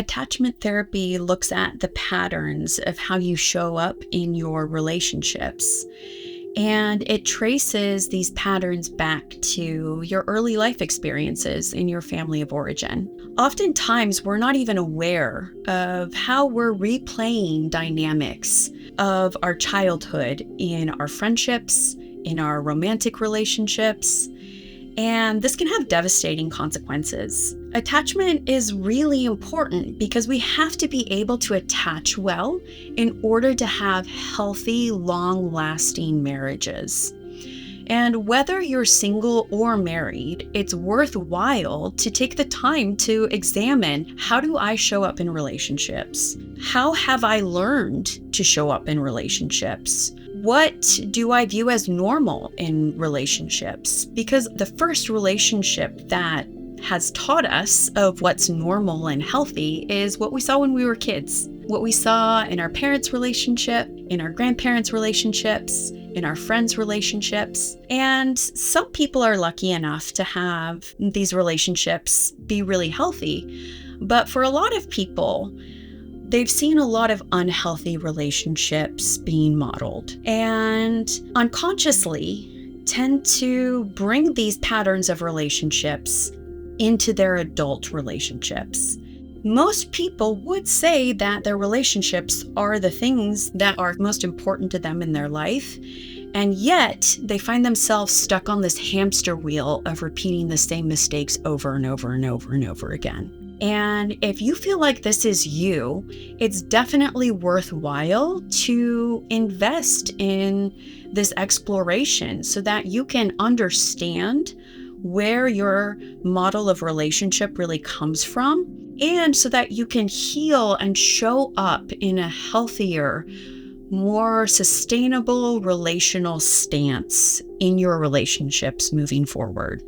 Attachment therapy looks at the patterns of how you show up in your relationships, and it traces these patterns back to your early life experiences in your family of origin. Oftentimes, we're not even aware of how we're replaying dynamics of our childhood in our friendships, in our romantic relationships, and this can have devastating consequences. Attachment is really important because we have to be able to attach well in order to have healthy, long-lasting marriages. And whether you're single or married, it's worthwhile to take the time to examine, how do I show up in relationships? How have I learned to show up in relationships? What do I view as normal in relationships? Because the first relationship that has taught us of what's normal and healthy is what we saw when we were kids. What we saw in our parents' relationship, in our grandparents' relationships, in our friends' relationships. And some people are lucky enough to have these relationships be really healthy. But for a lot of people, they've seen a lot of unhealthy relationships being modeled and unconsciously tend to bring these patterns of relationships into their adult relationships. Most people would say that their relationships are the things that are most important to them in their life, and yet they find themselves stuck on this hamster wheel of repeating the same mistakes over and over and over and over again. And if you feel like this is you, it's definitely worthwhile to invest in this exploration so that you can understand where your model of relationship really comes from, and so that you can heal and show up in a healthier, more sustainable relational stance in your relationships moving forward.